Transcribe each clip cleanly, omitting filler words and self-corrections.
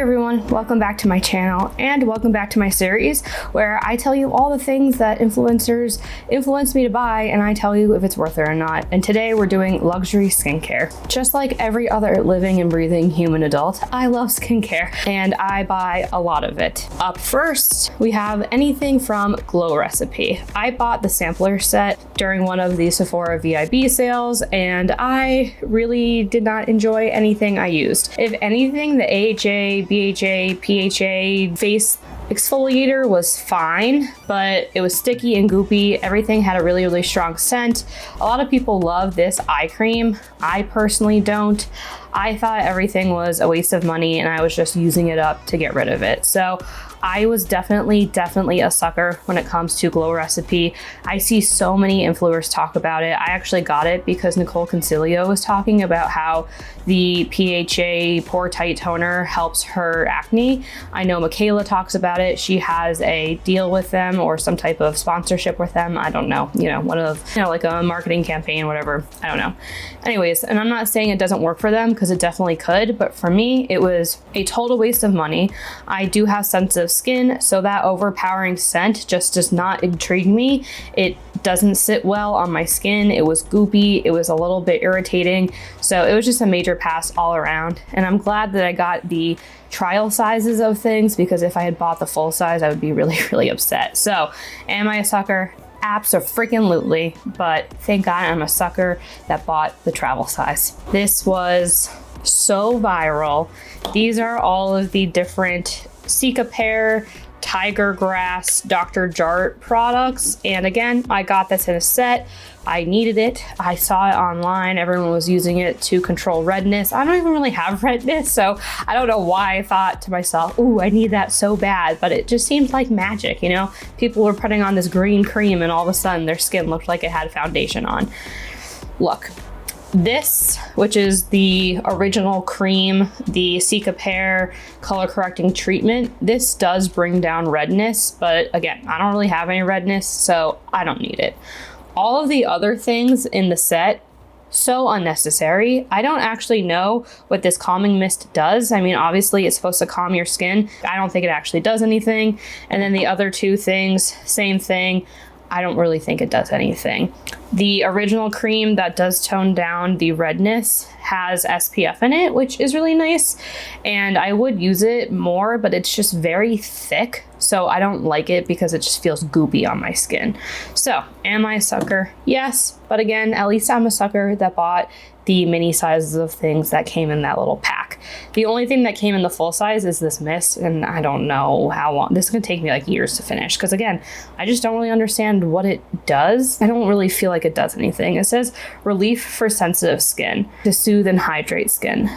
everyone, welcome back to my channel and welcome back to my series where I tell you all the things that influencers influence me to buy and I tell you if it's worth it or not. And today we're doing luxury skincare. Just like every other living and breathing human adult, I love skincare and I buy a lot of it. Up first, we have anything from Glow Recipe. I bought the sampler set during one of the Sephora VIB sales and I really did not enjoy anything I used. If anything, the AHA, BHA, PHA face exfoliator was fine, but it was sticky and goopy. Everything had a really strong scent. A lot of people love this eye cream. I personally don't. I thought everything was a waste of money and I was just using it up to get rid of it. So I was definitely a sucker when it comes to Glow Recipe. I see so many influencers talk about it. I actually got it because Nicole Concilio was talking about how the PHA Pore Tight Toner helps her acne. I know Michaela talks about it. She has a deal with them or some type of sponsorship with them. I don't know, one of, like a marketing campaign, whatever. I don't know. Anyways, and I'm not saying it doesn't work for them because it definitely could, but for me, it was a total waste of money. I do have sensitive skin, so that overpowering scent just does not intrigue me. It doesn't sit well on my skin. It was goopy. It was a little bit irritating. So it was just a major pass all around. And I'm glad that I got the trial sizes of things because if I had bought the full size, I would be really upset. So am I a sucker? Abso-freaking-lutely, but thank God I'm a sucker that bought the travel size. This was so viral. These are all of the different Cicapair, Tiger Grass, Dr. Jart products. And again, I got this in a set. I needed it. I saw it online. Everyone was using it to control redness. I don't even really have redness, so I don't know why I thought to myself, ooh, I need that so bad. But it just seemed like magic, People were putting on this green cream and all of a sudden their skin looked like it had foundation on. Look. This, which is the original cream, the Cicapair color correcting treatment, this does bring down redness, but again, I don't really have any redness, so I don't need it. All of the other things in the set, so unnecessary. I don't actually know what this calming mist does. I mean, obviously it's supposed to calm your skin. I don't think it actually does anything. And then the other two things, same thing. I don't really think it does anything. The original cream that does tone down the redness has SPF in it, which is really nice. And I would use it more, but it's just very thick. So I don't like it because it just feels goopy on my skin. So am I a sucker? Yes. But again, at least I'm a sucker that bought the mini sizes of things that came in that little pack. The only thing that came in the full size is this mist, and I don't know how long. This is gonna take me like years to finish because again, I just don't really understand what it does. I don't really feel like it does anything. It says relief for sensitive skin to soothe and hydrate skin.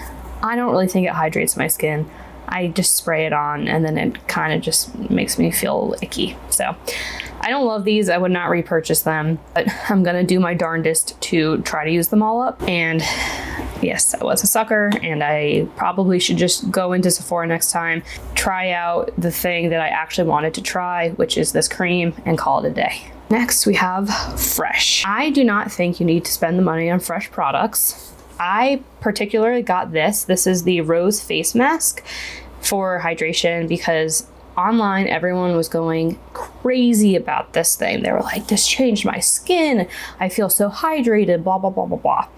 I don't really think it hydrates my skin. I just spray it on and then it kind of just makes me feel icky. So I don't love these. I would not repurchase them, but I'm gonna do my darndest to try to use them all up. And yes, I was a sucker and I probably should just go into Sephora next time, try out the thing that I actually wanted to try, which is this cream, and call it a day. Next, we have Fresh. I do not think you need to spend the money on Fresh products. I particularly got this. This is the Rose Face Mask for hydration because online everyone was going crazy about this thing. They were like, this changed my skin. I feel so hydrated, blah, blah, blah, blah, blah.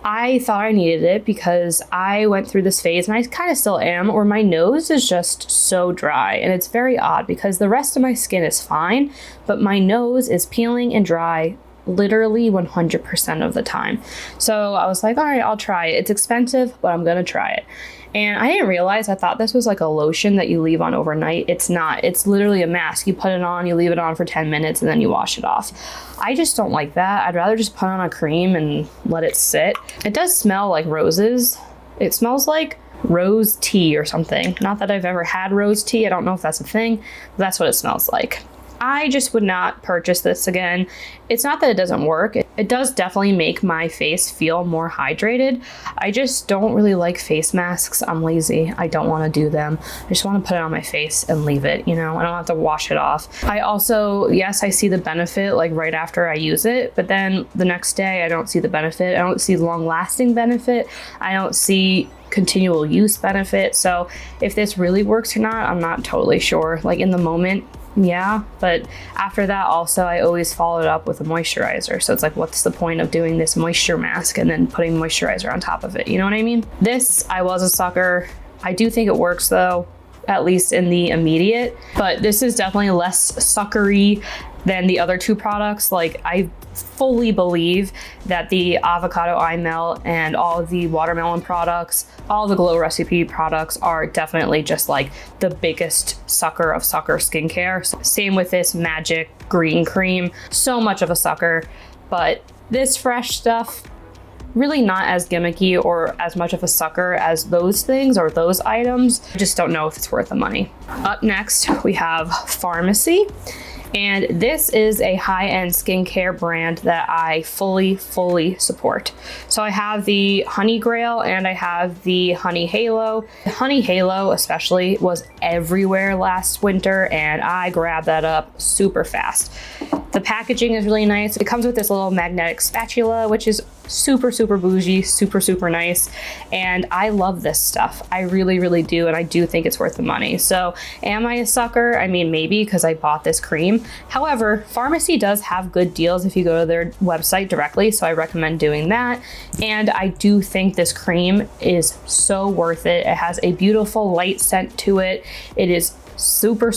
I thought I needed it because I went through this phase, and I kind of still am, where my nose is just so dry. And it's very odd because the rest of my skin is fine, but my nose is peeling and dry literally 100% of the time. So I was like, all right, I'll try it. It's expensive, but I'm gonna try it. And I didn't realize, I thought this was like a lotion that you leave on overnight. It's not. It's literally a mask. You put it on, you leave it on for 10 minutes, and then you wash it off. I just don't like that. I'd rather just put on a cream and let it sit. It does smell like roses. It smells like rose tea or something. Not that I've ever had rose tea. I don't know if that's a thing, but that's what it smells like. I just would not purchase this again. It's not that it doesn't work. It does definitely make my face feel more hydrated. I just don't really like face masks. I'm lazy. I don't want to do them. I just want to put it on my face and leave it, you know? I don't have to wash it off. I also, yes, I see the benefit like right after I use it, but then the next day I don't see the benefit. I don't see long-lasting benefit. I don't see continual use benefit. So if this really works or not, I'm not totally sure. Like in the moment, yeah, but after that also I always follow it up with a moisturizer. So it's like, what's the point of doing this moisture mask and then putting moisturizer on top of it? You know what I mean? This, I was a sucker. I do think it works though, at least in the immediate, but this is definitely less suckery than the other two products. Like I fully believe that the avocado eye melt and all of the watermelon products, all the Glow Recipe products are definitely just like the biggest sucker of sucker skincare. Same with this magic green cream, so much of a sucker, but this fresh stuff, really not as gimmicky or as much of a sucker as those things or those items. I just don't know if it's worth the money. Up next, we have Pharmacy. And this is a high-end skincare brand that I fully support. So I have the Honey Grail and I have the Honey Halo. The Honey Halo especially was everywhere last winter and I grabbed that up super fast. The packaging is really nice. It comes with this little magnetic spatula, which is super bougie, super nice. And I love this stuff. I really do. And I do think it's worth the money. So am I a sucker? I mean, maybe because I bought this cream. However, Pharmacy does have good deals if you go to their website directly. So I recommend doing that. And I do think this cream is so worth it. It has a beautiful light scent to it. It is super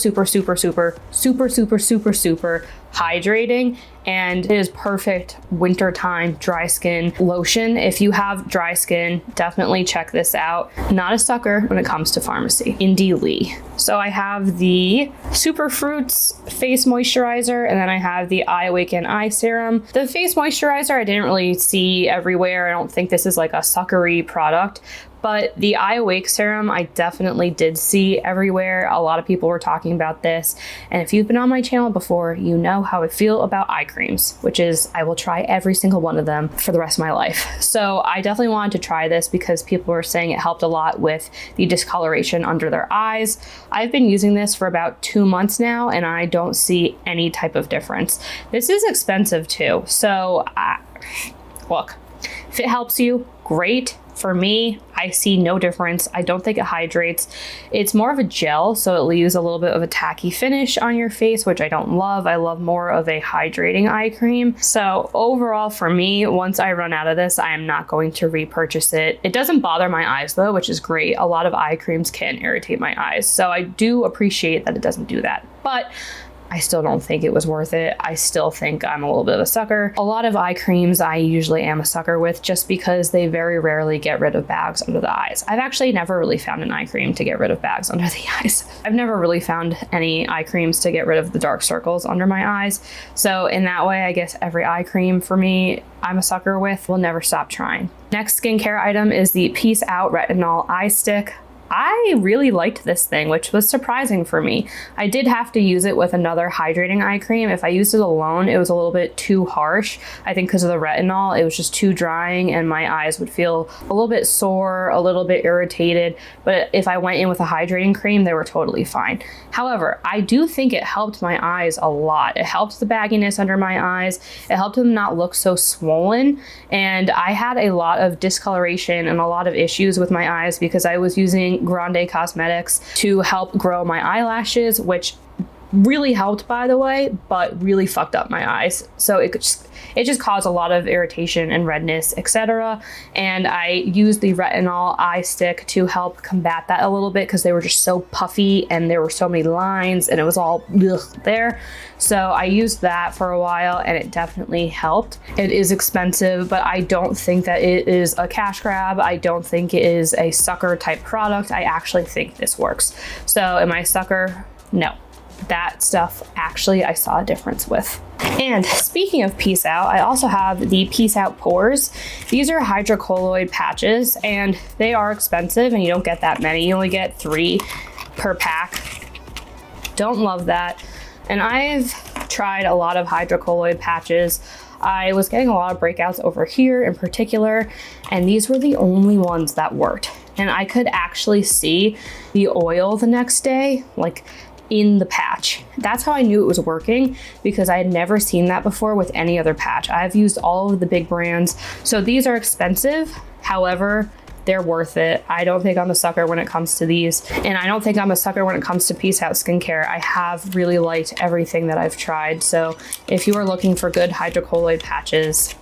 hydrating, and it is perfect wintertime dry skin lotion. If you have dry skin, definitely check this out. Not a sucker when it comes to Pharmacy. Indie Lee. So I have the Super Fruits face moisturizer, and then I have the Eye Awaken eye serum. The face moisturizer I didn't really see everywhere. I don't think this is like a suckery product, but the Eye Awake serum, I definitely did see everywhere. A lot of people were talking about this. And if you've been on my channel before, you know how I feel about eye creams, which is I will try every single one of them for the rest of my life. So I definitely wanted to try this because people were saying it helped a lot with the discoloration under their eyes. I've been using this for about 2 months now and I don't see any type of difference. This is expensive too. So look, if it helps you, great. For me, I see no difference. I don't think it hydrates. It's more of a gel, so it leaves a little bit of a tacky finish on your face, which I don't love. I love more of a hydrating eye cream. So overall for me, once I run out of this, I am not going to repurchase it. It doesn't bother my eyes though, which is great. A lot of eye creams can irritate my eyes. So I do appreciate that it doesn't do that. But I still don't think it was worth it. I still think I'm a little bit of a sucker. A lot of eye creams I usually am a sucker with just because they very rarely get rid of bags under the eyes. I've actually never really found an eye cream to get rid of bags under the eyes. I've never really found any eye creams to get rid of the dark circles under my eyes. So in that way, I guess every eye cream for me, I'm a sucker with. Will never stop trying. Next skincare item is the Peace Out Retinol Eye Stick. I really liked this thing, which was surprising for me. I did have to use it with another hydrating eye cream. If I used it alone, it was a little bit too harsh. I think because of the retinol, it was just too drying and my eyes would feel a little bit sore, a little bit irritated. But if I went in with a hydrating cream, they were totally fine. However, I do think it helped my eyes a lot. It helped the bagginess under my eyes. It helped them not look so swollen. And I had a lot of discoloration and a lot of issues with my eyes because I was using Grande Cosmetics to help grow my eyelashes, which really helped, by the way, but really fucked up my eyes. So it just caused a lot of irritation and redness, etc. And I used the retinol eye stick to help combat that a little bit because they were just so puffy and there were so many lines and it was all there. So I used that for a while and it definitely helped. It is expensive, but I don't think that it is a cash grab. I don't think it is a sucker type product. I actually think this works. So am I a sucker? No. That stuff actually I saw a difference with. And speaking of Peace Out, I also have the Peace Out Pores. These are hydrocolloid patches and they are expensive and you don't get that many. You only get 3 per pack. Don't love that. And I've tried a lot of hydrocolloid patches. I was getting a lot of breakouts over here in particular, and these were the only ones that worked. And I could actually see the oil the next day, like in the patch. That's how I knew it was working, because I had never seen that before with any other patch. I've used all of the big brands, so these are expensive. However, they're worth it. I don't think I'm a sucker when it comes to these, and I don't think I'm a sucker when it comes to Peace Out skincare. I have really liked everything that I've tried, so if you are looking for good hydrocolloid patches,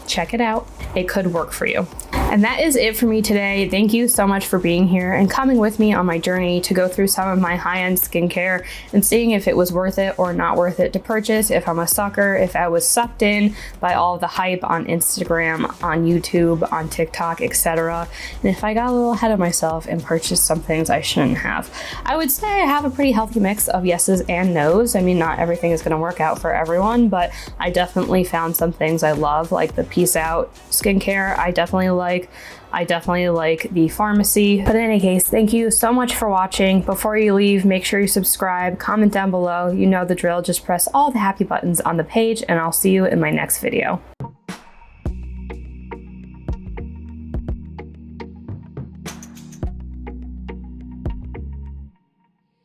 check it out. It could work for you. And that is it for me today. Thank you so much for being here and coming with me on my journey to go through some of my high-end skincare and seeing if it was worth it or not worth it to purchase, if I'm a sucker, if I was sucked in by all of the hype on Instagram, on YouTube, on TikTok, etc. And if I got a little ahead of myself and purchased some things I shouldn't have. I would say I have a pretty healthy mix of yeses and nos. I mean, not everything is going to work out for everyone, but I definitely found some things I love, like the Peace Out skincare. I definitely like the pharmacy. But in any case, thank you so much for watching. Before you leave, make sure you subscribe, comment down below. You know the drill. Just press all the happy buttons on the page, and I'll see you in my next video.